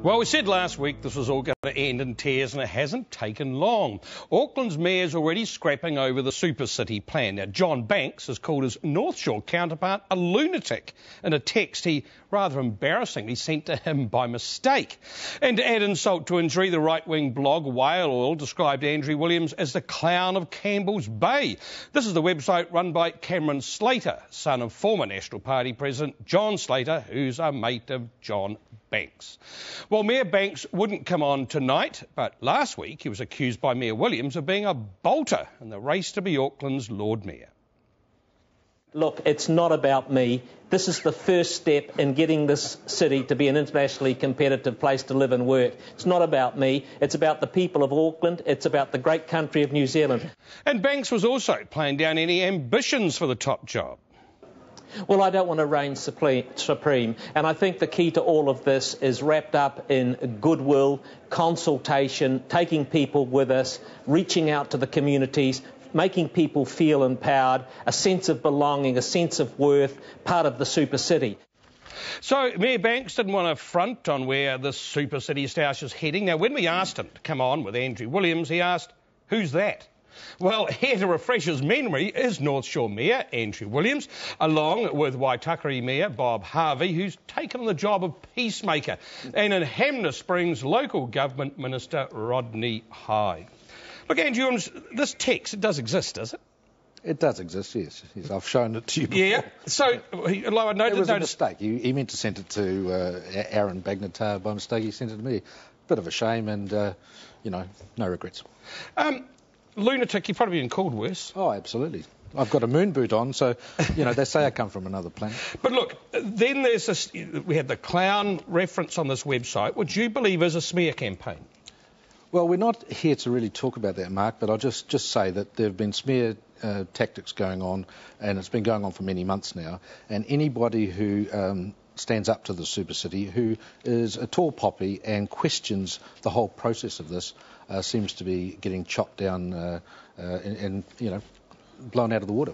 Well, we said last week this was all going to end in tears, and it hasn't taken long. Auckland's mayor's already scrapping over the super-city plan. Now, John Banks has called his North Shore counterpart a lunatic in a text he rather embarrassingly sent to him by mistake. And to add insult to injury, the right-wing blog Whaleoil described Andrew Williams as the clown of Campbell's Bay. This is the website run by Cameron Slater, son of former National Party President John Slater, who's a mate of John Banks. Well, Mayor Banks wouldn't come on tonight, but last week he was accused by Mayor Williams of being a bolter in the race to be Auckland's Lord Mayor. Look, it's not about me. This is the first step in getting this city to be an internationally competitive place to live and work. It's not about me. It's about the people of Auckland. It's about the great country of New Zealand. And Banks was also playing down any ambitions for the top job. Well, I don't want to reign supreme, and I think the key to all of this is wrapped up in goodwill, consultation, taking people with us, reaching out to the communities, making people feel empowered, a sense of belonging, a sense of worth, part of the super-city. So Mayor Banks didn't want to front on where this super-city stoush is heading. Now, when we asked him to come on with Andrew Williams, he asked, "Who's that?" Well, here to refresh his memory is North Shore Mayor Andrew Williams, along with Waitakere Mayor Bob Harvey, who's taken on the job of peacemaker, and in Hanmer Springs Local Government Minister Rodney Hyde. Look, Andrew Williams, this text, it does exist, does it? It does exist, yes. I've shown it to you before. Yeah, so it was a mistake. He meant to send it to Aaron Bagnatar by mistake. He sent it to me. Bit of a shame and, no regrets. Lunatic, you've probably been called worse. Oh, absolutely. I've got a moon boot on, so, they say I come from another planet. But look, then there's this, we had the clown reference on this website, which you believe is a smear campaign. Well, we're not here to really talk about that, Mark, but I'll just say that there have been smear tactics going on, and it's been going on for many months now, and anybody who stands up to the super-city, who is a tall poppy and questions the whole process of this, seems to be getting chopped down and blown out of the water.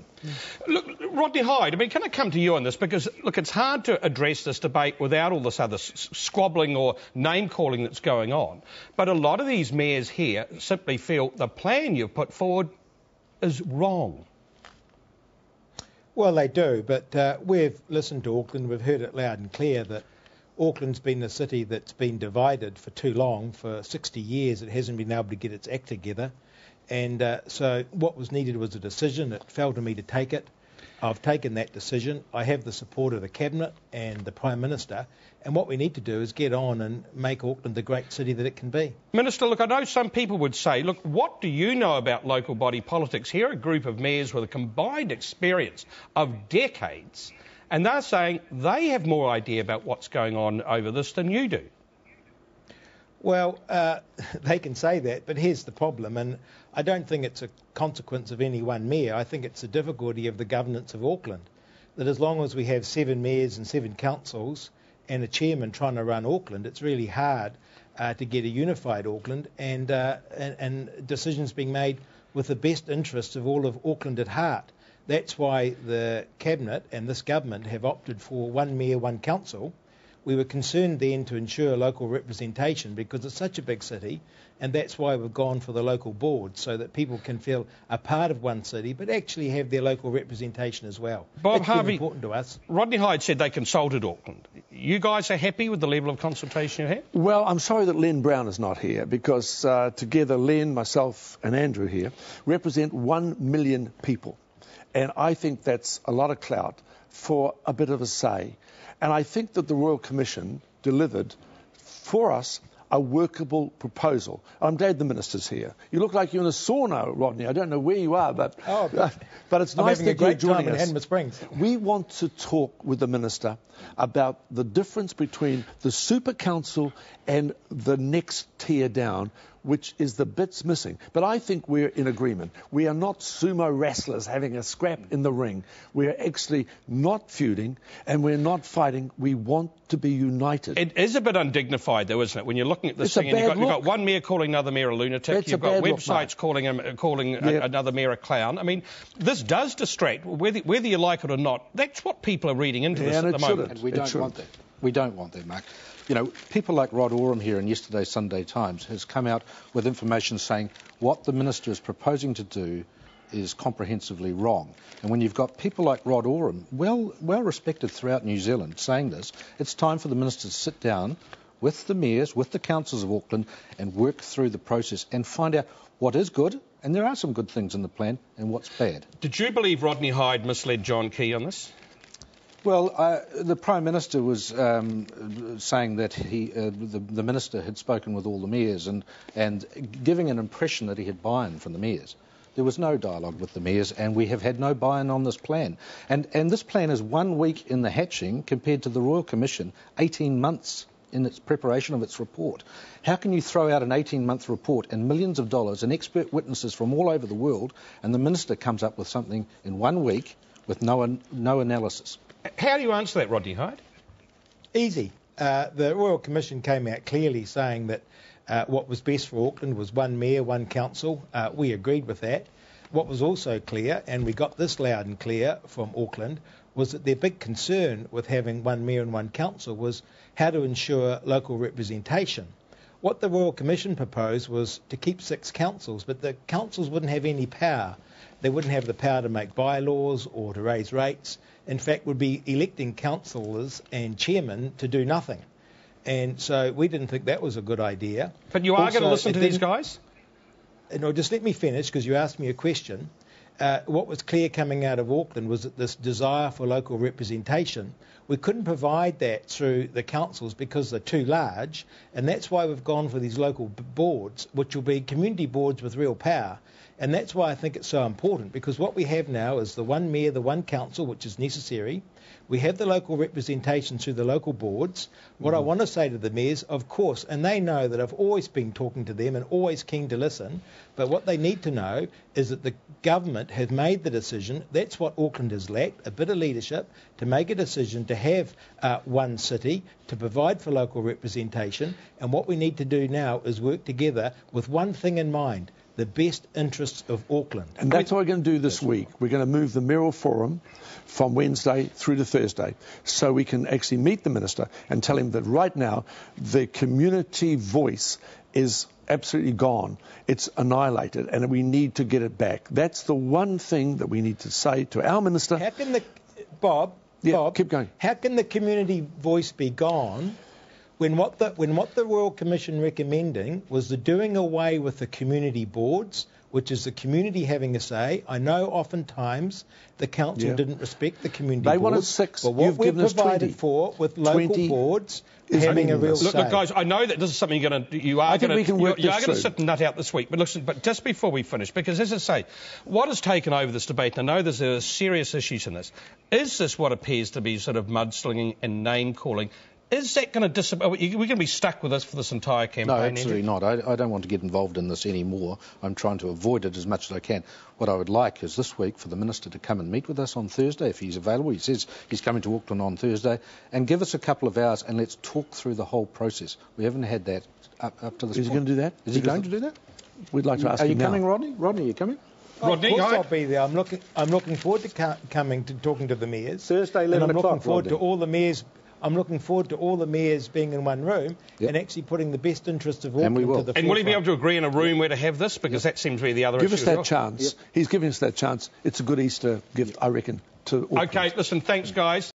Look, Rodney Hyde, can I come to you on this? Because, look, it's hard to address this debate without all this other squabbling or name-calling that's going on. But a lot of these mayors here simply feel the plan you've put forward is wrong. Well, they do, but we've listened to Auckland, we've heard it loud and clear that Auckland's been a city that's been divided for too long. For 60 years it hasn't been able to get its act together, and so what was needed was a decision. It fell to me to take it. I've taken that decision. I have the support of the Cabinet and the Prime Minister, and what we need to do is get on and make Auckland the great city that it can be. Minister, look, I know some people would say, look, what do you know about local body politics? Here are a group of mayors with a combined experience of decades, and they're saying they have more idea about what's going on over this than you do. Well, they can say that, but here's the problem, and I don't think it's a consequence of any one mayor. I think it's a difficulty of the governance of Auckland, that as long as we have 7 mayors and 7 councils and a chairman trying to run Auckland, it's really hard to get a unified Auckland and decisions being made with the best interests of all of Auckland at heart. That's why the Cabinet and this government have opted for 1 mayor, 1 council. We were concerned then to ensure local representation because it's such a big city, and that's why we've gone for the local board, so that people can feel a part of one city but actually have their local representation as well. Bob That's Harvey, important to us. Rodney Hyde said they consulted Auckland. You guys are happy with the level of consultation you had? Well, I'm sorry that Len Brown is not here because together Len, myself and Andrew here represent 1 million people. And I think that's a lot of clout for a bit of a say. And I think that the Royal Commission delivered for us a workable proposal. I'm glad the Minister's here. You look like you're in a sauna, Rodney. I don't know where you are, but it's nice that you're joining us. Hanmer Springs. We want to talk with the Minister about the difference between the Super Council and the next tier down, which is the bits missing. But I think we're in agreement. We are not sumo wrestlers having a scrap in the ring. We are actually not feuding and we're not fighting. We want to be united. It is a bit undignified, though, isn't it? When you're looking at this thing and you've got one mayor calling another mayor a lunatic, you've got websites calling another mayor a clown. This does distract, whether you like it or not. That's what people are reading into this at the moment. And we don't want that. We don't want that, Mark. You know, people like Rod Oram here in yesterday's Sunday Times has come out with information saying what the minister is proposing to do is comprehensively wrong. And when you've got people like Rod Oram, well respected throughout New Zealand, saying this, it's time for the minister to sit down with the mayors, with the councils of Auckland, and work through the process and find out what is good, and there are some good things in the plan, and what's bad. Did you believe Rodney Hyde misled John Key on this? Well, the Prime Minister was saying that the Minister had spoken with all the mayors and giving an impression that he had buy-in from the mayors. There was no dialogue with the mayors, and we have had no buy-in on this plan. And this plan is 1 week in the hatching compared to the Royal Commission, 18 months in its preparation of its report. How can you throw out an 18-month report and millions of dollars and expert witnesses from all over the world, and the Minister comes up with something in 1 week with no analysis? How do you answer that, Rodney Hyde? Easy. The Royal Commission came out clearly saying that what was best for Auckland was one mayor, one council. We agreed with that. What was also clear, and we got this loud and clear from Auckland, was that their big concern with having one mayor and one council was how to ensure local representation. What the Royal Commission proposed was to keep 6 councils, but the councils wouldn't have any power. They wouldn't have the power to make bylaws or to raise rates. In fact, would be electing councillors and chairmen to do nothing. And so we didn't think that was a good idea. But you are going to listen to these guys? No, just let me finish, because you asked me a question. What was clear coming out of Auckland was that this desire for local representation, we couldn't provide that through the councils because they're too large, and that's why we've gone for these local boards, which will be community boards with real power. And that's why I think it's so important, because what we have now is the one mayor, the one council, which is necessary. We have the local representation through the local boards. What I want to say to the mayors, of course, and they know that I've always been talking to them and always keen to listen, but what they need to know is that the government has made the decision. That's what Auckland has lacked, a bit of leadership, to make a decision to have one city, to provide for local representation. And what we need to do now is work together with one thing in mind: the best interests of Auckland. And that's what we're going to do this week. We're going to move the Mayoral Forum from Wednesday through to Thursday, so we can actually meet the Minister and tell him that right now the community voice is absolutely gone. It's annihilated, and we need to get it back. That's the one thing that we need to say to our Minister. How can Bob, keep going. How can the community voice be gone when what the Royal Commission recommending was the doing away with the community boards, which is the community having a say? I know oftentimes the council didn't respect the community boards. They wanted 6. But what You've we've given us 20. provided for with local boards having a real say. Look, guys, I know that this is something you are going to sit and nut out this week. But listen, just before we finish, because as I say, what has taken over this debate, and I know there's serious issues in this, is this what appears to be sort of mudslinging and name-calling? Is that going to disappear? We're going to be stuck with this for this entire campaign? No, absolutely not. I don't want to get involved in this anymore. I'm trying to avoid it as much as I can. What I would like is this week for the Minister to come and meet with us on Thursday if he's available. He says he's coming to Auckland on Thursday, and give us a couple of hours and let's talk through the whole process. We haven't had that up to this point. Is he going to do that? Is he going to do that? We'd like to ask him now. Are you coming, Rodney? Rodney, are you coming? Rodney, of course I'll be there. I'm looking forward to coming to talking to the mayors. Thursday, 11 and I'm o'clock, looking forward Rodney. to all the mayors. I'm looking forward to all the mayors being in one room and actually putting the best interest of Auckland to the forefront. And will he be able to agree in a room where to have this? Because that seems to be the other issue. Give us that chance. He's giving us that chance. It's a good Easter gift, I reckon, to Auckland. OK, listen, thanks, guys.